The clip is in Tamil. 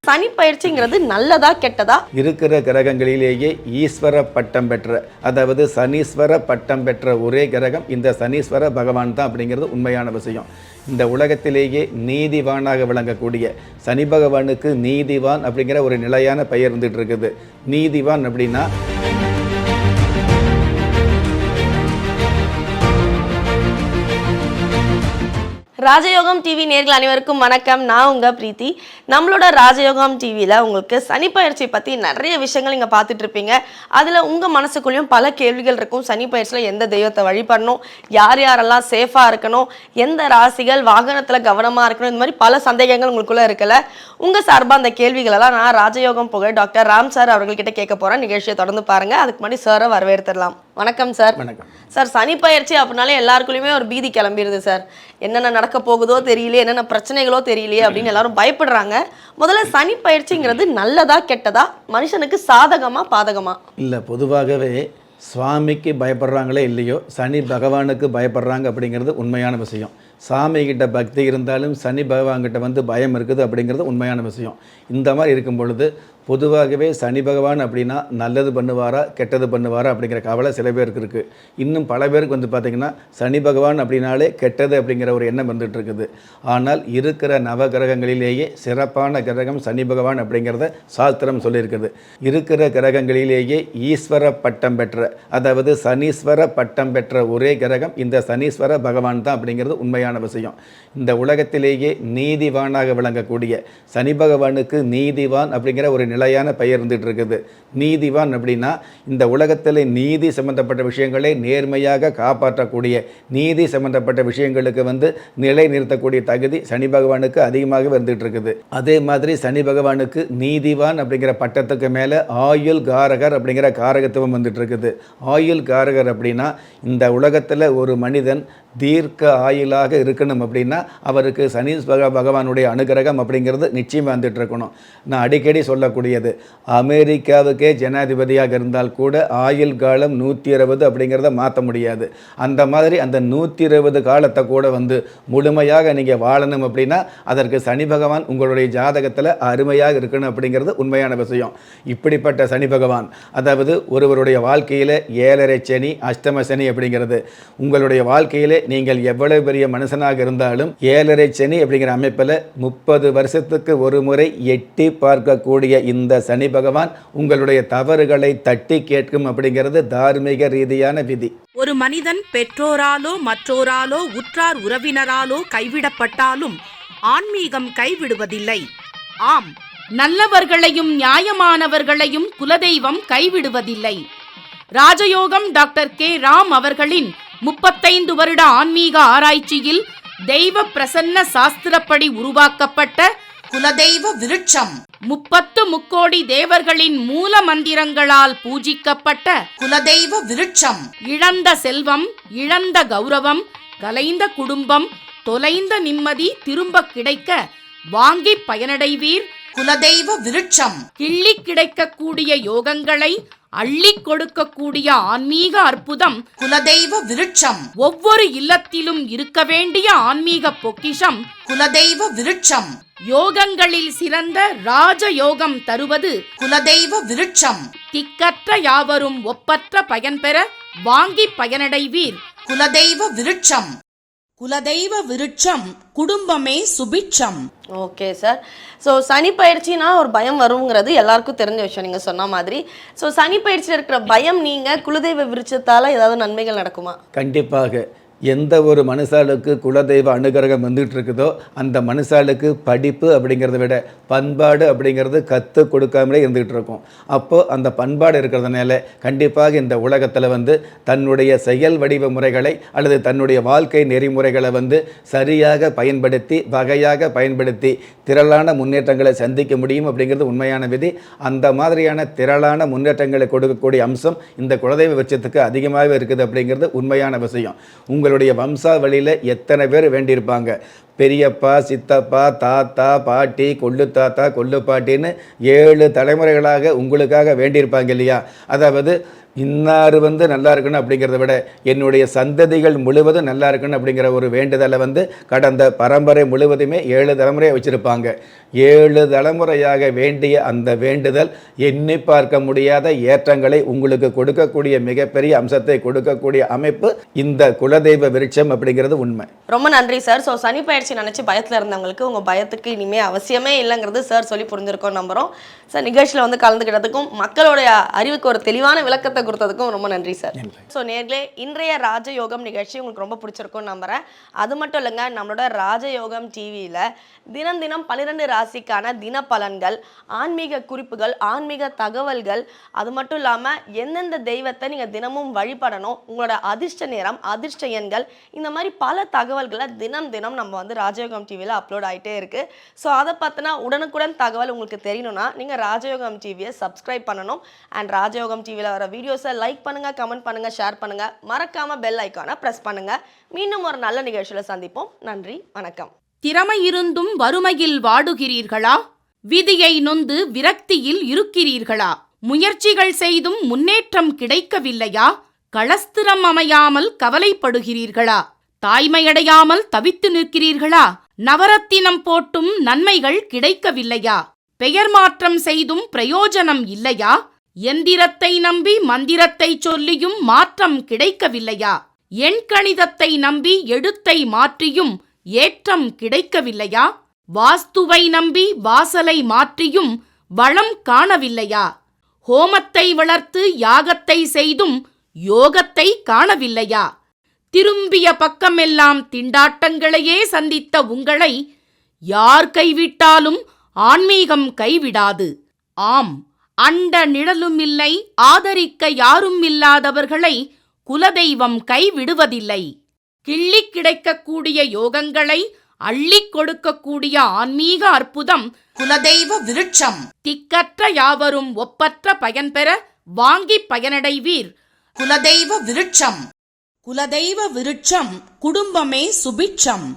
சனி பயிற்சிங்கிறது நல்லதா கெட்டதா? இருக்கிற கிரகங்களிலேயே ஈஸ்வர பட்டம் பெற்ற, அதாவது சனீஸ்வர பட்டம் பெற்ற ஒரே கிரகம் இந்த சனீஸ்வர பகவான் தான் அப்படிங்கிறது உண்மையான விஷயம். இந்த உலகத்திலேயே நீதிவானாக விளங்கக்கூடிய சனி பகவானுக்கு நீதிவான் அப்படிங்கிற ஒரு நிலையான பெயர் இருந்துட்டு இருக்குது. நீதிவான் அப்படின்னா ராஜயோகம் டிவி நேர்கள் அனைவருக்கும் வணக்கம். நான் உங்க பிரீத்தி. நம்மளோட ராஜயோகம் டிவியில் உங்களுக்கு சனி பயிற்சி பற்றி நிறைய விஷயங்கள் நீங்கள் பார்த்துட்டு இருப்பீங்க. அதில் உங்கள் மனசுக்குள்ளேயும் பல கேள்விகள் இருக்கும். சனி பயிற்சியில் எந்த தெய்வத்தை வழிபடணும், யார் யாரெல்லாம் சேஃபாக இருக்கணும், எந்த ராசிகள் வாகனத்தில் கவனமாக இருக்கணும், இந்த மாதிரி பல சந்தேகங்கள் உங்களுக்குள்ளே இருக்கல. உங்கள் சார்பாக அந்த கேள்விகளெல்லாம் நான் ராஜயோகம் புகழ் டாக்டர் ராம் சார் அவர்கள்கிட்ட கேட்க போகிறேன். நிகழ்ச்சியை தொடர்ந்து பாருங்கள். அதுக்கு முன்னாடி சாரை வரவேற்றுடலாம். வணக்கம் சார். வணக்கம் சார். சனி பயிற்சி அப்படின்னாலே எல்லாருக்குள்ளேயுமே ஒரு பீதி கிளம்பிடுது சார். என்னென்ன நடக்க போகுதோ தெரியலையே, என்னென்ன பிரச்சனைகளோ தெரியலையே அப்படின்னு எல்லாரும் பயப்படுறாங்க. முதல்ல சனி பயிற்சிங்கிறது நல்லதா கெட்டதா? மனுஷனுக்கு சாதகமா பாதகமா? இல்லை, பொதுவாகவே சுவாமிக்கு பயப்படுறாங்களே இல்லையோ சனி பகவானுக்கு பயப்படுறாங்க அப்படிங்கிறது உண்மையான விஷயம். சாமி கிட்ட பக்தி இருந்தாலும் சனி பகவான்கிட்ட பயம் இருக்குது அப்படிங்கிறது உண்மையான விஷயம். இந்த மாதிரி இருக்கும் பொழுது பொதுவாகவே சனி பகவான் அப்படின்னா நல்லது பண்ணுவாரா கெட்டது பண்ணுவாரா அப்படிங்கிற கவலை சில பேருக்கு இருக்குது. இன்னும் பல பேருக்கு பார்த்திங்கன்னா சனி பகவான் அப்படின்னாலே கெட்டது அப்படிங்கிற ஒரு எண்ணம் வந்துட்டு இருக்குது. ஆனால் இருக்கிற நவகிரகங்களிலேயே சிறப்பான கிரகம் சனி பகவான் அப்படிங்கிறத சாஸ்திரம் சொல்லியிருக்குது. இருக்கிற கிரகங்களிலேயே ஈஸ்வர பட்டம் பெற்ற, அதாவது சனீஸ்வர பட்டம் பெற்ற ஒரே கிரகம் இந்த சனீஸ்வர பகவான் தான் அப்படிங்கிறது உண்மையான விஷயம். இந்த உலகத்திலேயே நீதிவானாக விளங்கக்கூடிய சனி பகவானுக்கு நீதிவான் அப்படிங்கிற ஒரு நிலையான பெயர் இருந்துட்டு இருக்குது. நீதிவான் அப்படின்னா இந்த உலகத்தில் நீதி சம்பந்தப்பட்ட விஷயங்களை நேர்மையாக காப்பாற்றக்கூடிய, நீதி சம்பந்தப்பட்ட விஷயங்களுக்கு நிலை நிறுத்தக்கூடிய தகுதி சனி பகவானுக்கு அதிகமாக வந்துட்டு இருக்குது. அதே மாதிரி சனி பகவானுக்கு நீதிவான் அப்படிங்கிற பட்டத்துக்கு மேலே ஆயுள் காரகர் அப்படிங்கிற காரகத்துவம் வந்துட்டு இருக்குது. ஆயுள் காரகர் அப்படின்னா இந்த உலகத்தில் ஒரு மனிதன் தீர்க்க ஆயுளாக இருக்கணும் அப்படின்னா அவருக்கு சனி பகவானுடைய அனுகிரகம் அப்படிங்கிறது நிச்சயமாக வந்துட்டு இருக்கணும். நான் அடிக்கடி சொல்லக்கூடியது, அமெரிக்காவுக்கே ஜனாதிபதியாக இருந்தால் கூட ஆயுள் காலம் 120 அப்படிங்கிறத மாற்ற முடியாது. அந்த மாதிரி அந்த 120 காலத்தை கூட முழுமையாக நீங்கள் வாழணும் அப்படின்னா அதற்கு சனி பகவான் உங்களுடைய ஜாதகத்தில் அருமையாக இருக்கணும் அப்படிங்கிறது உண்மையான விஷயம். இப்படிப்பட்ட சனி பகவான், அதாவது ஒருவருடைய வாழ்க்கையில் 7.5 சனி அஷ்டம சனி அப்படிங்கிறது, உங்களுடைய வாழ்க்கையில் நீங்கள் எவ்வளவு பெரிய மனுஷனாக இருந்தாலும் 7.5 சனி அப்படிங்கிற அமைப்பில் 30 வருஷத்துக்கு ஒரு முறை எட்டி பார்க்கக்கூடிய இந்த சனி பகவான் உங்களுடைய தவறுகளை தட்டி கேட்கும் அப்படிங்கிறது தார்மீக ரீதியான விதி. ஒரு மனிதன் பெற்றோராலோ மற்றோராலோ உற்றார் உறவினராலோ கைவிடப்பட்டாலும் ஆன்மீகம் கைவிடுவதில்லை. ஆம், நல்லவர்களையும் நியாயமானவர்களையும் குலதெய்வம் கைவிடுவதில்லை. ராஜயோகம் டாக்டர் கே ராம் அவர்களின் 35 வருட ஆன்மீக ஆராய்ச்சியில் தெய்வ பிரசன்ன சாஸ்திரப்படி உருவாக்கப்பட்ட குலதெய்வ விருட்சம், 30 முக்கோடி தேவர்களின் மூல மந்திரங்களால் பூஜிக்கப்பட்ட குலதெய்வ விருட்சம், இழந்த செல்வம், இழந்த கௌரவம், கலைந்த குடும்பம், தொலைந்த நிம்மதி திரும்ப கிடைக்க வாங்கி பயனடைவீர். குலதெய்வ விருட்சம் கிள்ளி கிடைக்கக்கூடிய யோகங்களை அள்ளி கொடுக்கக்கூடிய ஆன்மீக அற்புதம் குலதெய்வ விருட்சம். ஒவ்வொரு இல்லத்திலும் இருக்க வேண்டிய ஆன்மீக பொக்கிஷம் குலதெய்வ விருட்சம். யோகங்களில் சிறந்த ராஜயோகம் தருவது குலதெய்வ விருட்சம். திக்கற்ற யாவரும் ஒப்பற்ற பயன் பெற வாங்கி பயனடைவீர். குலதெய்வ விருட்சம். குலதெய்வ விருட்சம் குடும்பமே சுபிட்சம். Okay sir. ஸோ சனி பயிற்சினா ஒரு பயம் வருங்கிறது எல்லாருக்கும் தெரிஞ்ச விஷயம் நீங்கள் சொன்ன மாதிரி. ஸோ சனி பயிற்சியில் இருக்கிற பயம் நீங்கள் குலதெய்வ விருட்சத்தால் ஏதாவது நன்மைகள் நடக்குமா? கண்டிப்பாக. எந்த ஒரு மனுஷாளுக்கு குலதெய்வ அனுகிரகம் வந்துட்டு இருக்குதோ அந்த மனுஷாளுக்கு படிப்பு அப்படிங்கிறத விட பண்பாடு அப்படிங்கிறது கற்றுக் கொடுக்காமலே இருந்துகிட்டு இருக்கும். அப்போது அந்த பண்பாடு இருக்கிறதுனால கண்டிப்பாக இந்த உலகத்தில் தன்னுடைய செயல் வடிவ முறைகளை அல்லது தன்னுடைய வாழ்க்கை நெறிமுறைகளை சரியாக பயன்படுத்தி வகையாக பயன்படுத்தி திரளான முன்னேற்றங்களை சந்திக்க முடியும் அப்படிங்கிறது உண்மையான விதி. அந்த மாதிரியான திரளான முன்னேற்றங்களை கொடுக்கக்கூடிய அம்சம் இந்த குலதெய்வ விருட்சத்துக்கு அதிகமாகவே இருக்குது அப்படிங்கிறது உண்மையான விஷயம். உங்களுடைய வம்சாவளியில் எத்தனை பேர் வேண்டியிருப்பாங்க, பெரியப்பா, சித்தப்பா, தாத்தா, பாட்டி, கொள்ளு தாத்தா, கொள்ளு பாட்டின்னு 7 தலைமுறைகளாக உங்களுக்காக வேண்டியிருப்பாங்க இல்லையா? அதாவது இன்னார் நல்லா இருக்கணும் அப்படிங்கிறத விட என்னுடைய சந்ததிகள் முழுவதும் நல்லா இருக்கணும் அப்படிங்கிற ஒரு வேண்டுதலை கடந்த பரம்பரை முழுவதுமே 7 தலைமுறையை வச்சுருப்பாங்க. 7 தலைமுறையாக வேண்டிய அந்த வேண்டுதல் எண்ணி பார்க்க முடியாத ஏற்றங்களை உங்களுக்கு கொடுக்கக்கூடிய மிகப்பெரிய அம்சத்தை கொடுக்கக்கூடிய அமைப்பு இந்த குலதெய்வ விருட்சம் அப்படிங்கிறது உண்மை. ரொம்ப நன்றி சார். ஸோ சனி பயிற்சி நினச்சி பயத்தில் இருந்தவங்களுக்கு உங்கள் பயத்துக்கு இனிமே அவசியமே இல்லைங்கிறது சார் சொல்லி புரிஞ்சிருக்கோம் நம்புகிறோம். சார் நிகழ்ச்சியில் வந்து கலந்துக்கிட்டதுக்கும் மக்களுடைய அறிவுக்கு ஒரு தெளிவான விளக்கத்தை கொடுத்ததுக்கும் ரொம்ப நன்றி சார். ஸோ நேர்களே, இன்றைய ராஜயோகம் நிகழ்ச்சி உங்களுக்கு ரொம்ப பிடிச்சிருக்கும்னு நம்புகிறேன். அது மட்டும் இல்லைங்க, நம்மளோட ராஜயோகம் டிவியில் தினம் தினம் 12 ராசிக்கான தின பலன்கள், ஆன்மீக குறிப்புகள், ஆன்மீக தகவல்கள், அது மட்டும் இல்லாமல் எந்தெந்த தெய்வத்தை நீங்கள் தினமும் வழிபடணும், உங்களோட அதிர்ஷ்ட நேரம், அதிர்ஷ்ட எண்கள், இந்த மாதிரி பல தகவல்களை தினம் தினம் நம்ம வந்து ராஜயோகம் டிவியில் அப்லோட் ஆகிட்டே இருக்குது. ஸோ அதை பார்த்தினா உடனுக்குடன் தகவல் உங்களுக்கு தெரியணும்னா நீங்கள் ராஜயோகம் டிவியை சப்ஸ்கிரைப் பண்ணணும். அண்ட் ராஜயோகம் டிவியில் வர வீடியோஸை லைக் பண்ணுங்கள், கமெண்ட் பண்ணுங்கள், ஷேர் பண்ணுங்கள், மறக்காமல் பெல் ஐக்கானை ப்ரெஸ் பண்ணுங்கள். மீண்டும் ஒரு நல்ல நிகழ்ச்சியில் சந்திப்போம். நன்றி, வணக்கம். திறமை இருந்தும் வறுமையில் வாடுகிறீர்களா? விதியை நொந்து விரக்தியில் இருக்கிறீர்களா? முயற்சிகள் செய்தும் முன்னேற்றம் கிடைக்கவில்லையா? களஸ்திரம் அமையாமல் கவலைப்படுகிறீர்களா? தாய்மையடையாமல் தவித்து நிற்கிறீர்களா? நவரத்தினம் போட்டும் நன்மைகள் கிடைக்கவில்லையா? பெயர் மாற்றம் செய்தும் பிரயோஜனம் இல்லையா? எந்திரத்தை நம்பி மந்திரத்தை சொல்லியும் மாற்றம் கிடைக்கவில்லையா? எண்கணிதத்தை நம்பி எழுத்தை மாற்றியும் ஏற்றம் கிடைக்கவில்லையா? வாஸ்துவை நம்பி வாசலை மாற்றியும் வளம் காணவில்லையா? ஹோமத்தை வளர்த்து யாகத்தை செய்தும் யோகத்தை காணவில்லையா? திரும்பிய பக்கமெல்லாம் திண்டாட்டங்களையே சந்தித்த உங்களை யார் கைவிட்டாலும் ஆன்மீகம் கைவிடாது. ஆம், அண்ட நிழலுமில்லை, ஆதரிக்க யாரும் இல்லாதவர்களை குலதெய்வம் கைவிடுவதில்லை. கிள்ளிக் கிடைக்கக்கூடிய யோகங்களை அள்ளிக் கொடுக்கக்கூடிய ஆன்மீக அற்புதம் குலதெய்வ விருட்சம். திக்கற்ற யாவரும் ஒப்பற்ற பயன்பெற வாங்கி பயனடைவீர். குலதெய்வ விருட்சம். குலதெய்வ விருட்சம் குடும்பமே சுபிட்சம்.